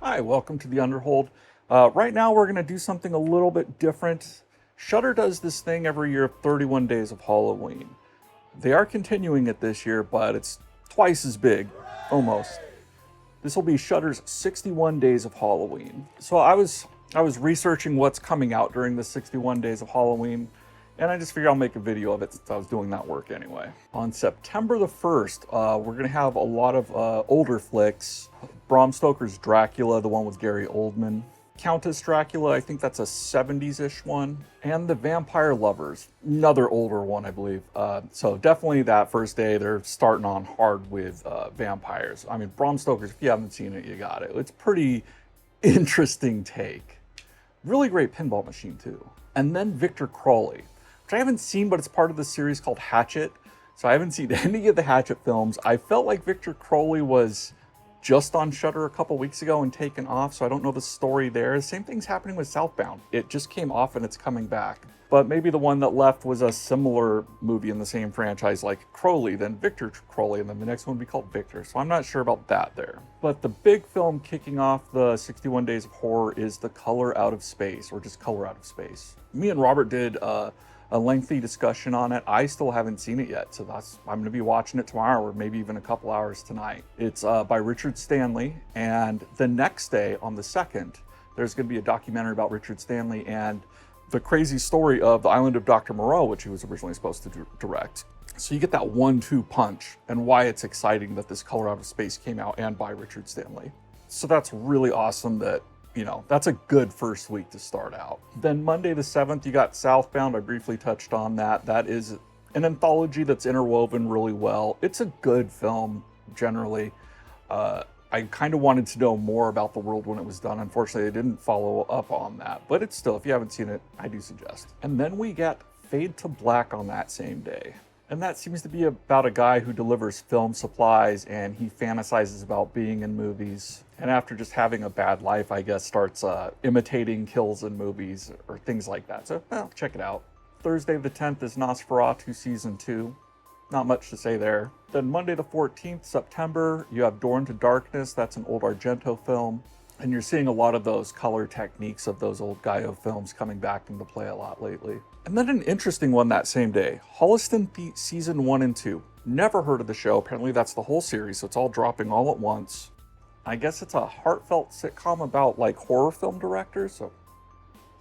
Hi, welcome to the Underhold. Right now we're going to do something a little bit different. Shudder does this thing every year of 31 Days of Halloween. They are continuing it this year, but it's twice as big, almost. This will be Shudder's 61 Days of Halloween. So I was researching what's coming out during the 61 Days of Halloween, and I just figured I'll make a video of it since I was doing that work anyway. On September the 1st, we're going to have a lot of older flicks. Bram Stoker's Dracula, the one with Gary Oldman. Countess Dracula, I think that's a 70s-ish one. And The Vampire Lovers, another older one, I believe. So definitely that first day, they're starting on hard with vampires. I mean, Bram Stoker's, if you haven't seen it, you got it. It's pretty interesting take. Really great pinball machine, too. And then Victor Crowley, which I haven't seen, but it's part of the series called Hatchet. So I haven't seen any of the Hatchet films. I felt like Victor Crowley was just on Shudder a couple weeks ago and taken off, so I don't know the story there. The same thing's happening with Southbound. It just came off and it's coming back. But maybe the one that left was a similar movie in the same franchise like Crowley, then Victor Crowley, and then the next one would be called Victor. So I'm not sure about that there. But the big film kicking off the 61 Days of Horror is The Color Out of Space, or just Color Out of Space. Me and Robert did a lengthy discussion on it. I still haven't seen it yet, so I'm going to be watching it tomorrow or maybe even a couple hours tonight. It's by Richard Stanley, and the next day, on the 2nd, there's going to be a documentary about Richard Stanley and the crazy story of The Island of Dr. Moreau, which he was originally supposed to direct. So you get that 1-2 punch, and why it's exciting that this Color Out of Space came out and by Richard Stanley. So that's really awesome that, you know, that's a good first week to start out. Then Monday the 7th, you got Southbound. I briefly touched on that. That is an anthology that's interwoven really well. It's a good film, generally. I kind of wanted to know more about the world when it was done. Unfortunately, I didn't follow up on that. But it's still, if you haven't seen it, I do suggest. And then we get Fade to Black on that same day. And that seems to be about a guy who delivers film supplies and he fantasizes about being in movies. And after just having a bad life, I guess, starts imitating kills in movies or things like that. So, well, check it out. Thursday the 10th is Nosferatu Season 2. Not much to say there. Then Monday the 14th, September, you have Door into Darkness. That's an old Argento film. And you're seeing a lot of those color techniques of those old Gaio films coming back into play a lot lately. And then an interesting one that same day, Holliston Season 1 and 2. Never heard of the show. Apparently that's the whole series, so it's all dropping all at once. I guess it's a heartfelt sitcom about like horror film directors, so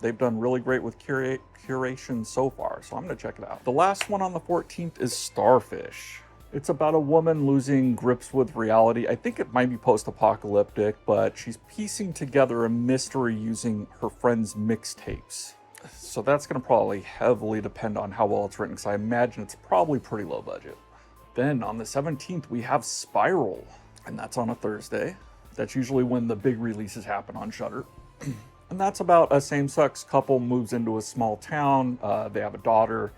they've done really great with curation so far, so I'm going to check it out. The last one on the 14th is Starfish. It's about a woman losing grips with reality. I think it might be post-apocalyptic, but she's piecing together a mystery using her friend's mixtapes. So that's going to probably heavily depend on how well it's written, because I imagine it's probably pretty low budget. Then on the 17th, we have Spiral, and that's on a Thursday. That's usually when the big releases happen on Shudder. And that's about a same-sex couple moves into a small town. They have a daughter,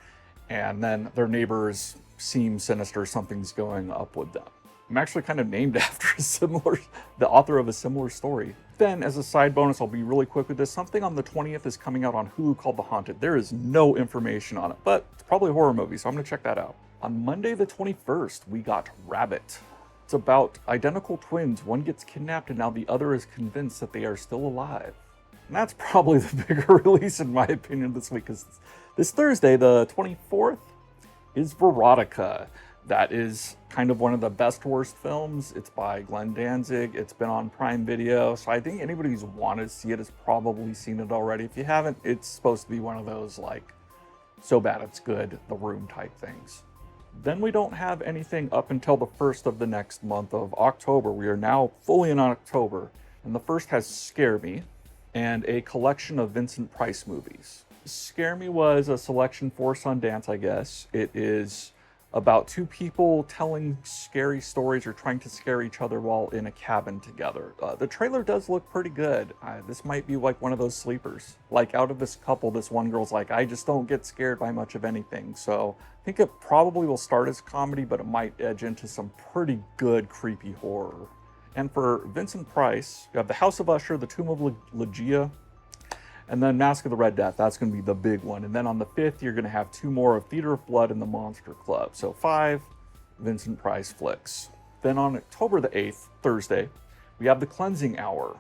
and then their neighbors seem sinister. Something's going up with them. I'm actually kind of named after the author of a similar story. Then, as a side bonus, I'll be really quick with this. Something on the 20th is coming out on Hulu called The Haunted. There is no information on it, but it's probably a horror movie, so I'm going to check that out. On Monday the 21st, we got Rabbit. It's about identical twins. One gets kidnapped, and now the other is convinced that they are still alive. And that's probably the bigger release, in my opinion, this week, because this Thursday, the 24th, is Verotika. That is kind of one of the best worst films. It's by Glenn Danzig. It's been on Prime Video, so I think anybody who's wanted to see it has probably seen it already. If you haven't, it's supposed to be one of those, like, so bad it's good, The Room type things. Then we don't have anything up until the 1st of the next month of October. We are now fully in October, and the first has Scare Me, and a collection of Vincent Price movies. Scare Me was a selection for Sundance, I guess. It is about two people telling scary stories or trying to scare each other while in a cabin together. The trailer does look pretty good. This might be like one of those sleepers. Like, out of this couple, this one girl's like, I just don't get scared by much of anything. So I think it probably will start as comedy, but it might edge into some pretty good creepy horror. And for Vincent Price, you have The House of Usher, The Tomb of Ligeia, and then Mask of the Red Death. That's going to be the big one. And then on the 5th, you're going to have 2 more of Theater of Blood and The Monster Club. So 5 Vincent Price flicks. Then on October the 8th, Thursday, we have The Cleansing Hour.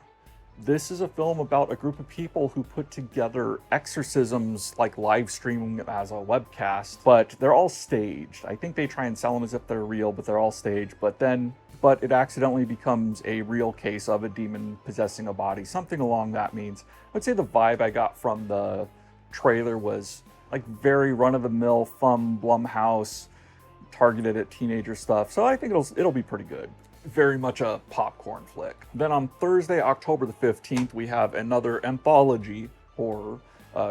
This is a film about a group of people who put together exorcisms, like live streaming as a webcast, but they're all staged. I think they try and sell them as if they're real, but they're all staged. But it accidentally becomes a real case of a demon possessing a body, something along that means. I would say the vibe I got from the trailer was like very run-of-the-mill, fun Blumhouse, targeted at teenager stuff. So I think it'll be pretty good. Very much a popcorn flick. Then on Thursday, October the 15th, we have another anthology horror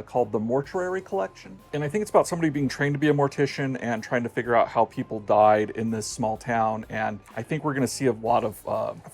called The Mortuary Collection. And I think it's about somebody being trained to be a mortician and trying to figure out how people died in this small town. And I think we're going to see a lot of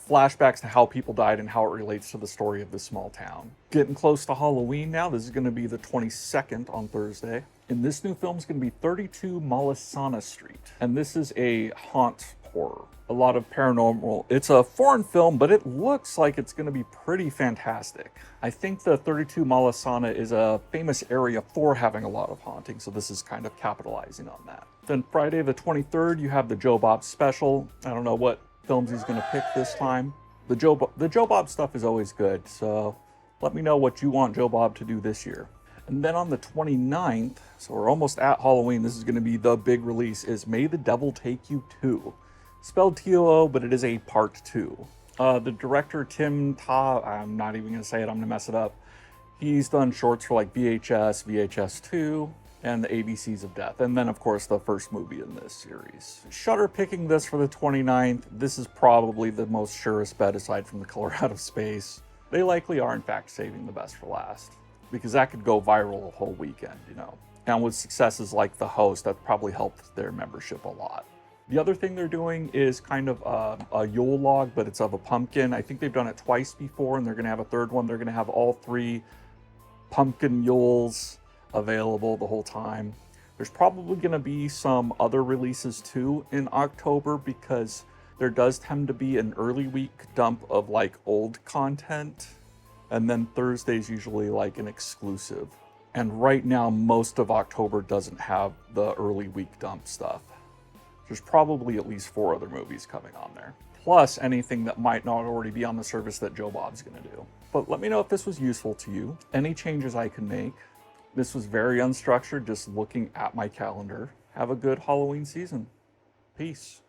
flashbacks to how people died and how it relates to the story of this small town. Getting close to Halloween now. This is going to be the 22nd on Thursday. And this new film is going to be 32 Malasana Street. And this is a haunt horror. A lot of paranormal. It's a foreign film, but it looks like it's going to be pretty fantastic. I think the 32 Malasana is a famous area for having a lot of haunting, so this is kind of capitalizing on that. Then Friday the 23rd, you have the Joe Bob special. I don't know what films he's going to pick this time. The Joe Bob stuff is always good, so let me know what you want Joe Bob to do this year. And then on the 29th, so we're almost at Halloween, this is going to be the big release, is May the Devil Take You 2. Spelled T-O-O, but it is a part 2. The director, Tim Ta, I'm not even going to say it, I'm going to mess it up. He's done shorts for like VHS, VHS 2, and the ABCs of Death. And then, of course, the first movie in this series. Shudder picking this for the 29th. This is probably the most surest bet aside from The Color Out of Space. They likely are, in fact, saving the best for last, because that could go viral a whole weekend, you know. And with successes like The Host, that probably helped their membership a lot. The other thing they're doing is kind of a Yule log, but it's of a pumpkin. I think they've done it twice before, and they're going to have a third one. They're going to have all 3 pumpkin Yules available the whole time. There's probably going to be some other releases too in October, because there does tend to be an early week dump of like old content, and then Thursday's usually like an exclusive. And right now, most of October doesn't have the early week dump stuff. There's probably at least 4 other movies coming on there, plus anything that might not already be on the service that Joe Bob's going to do. But let me know if this was useful to you, any changes I can make. This was very unstructured, just looking at my calendar. Have a good Halloween season. Peace.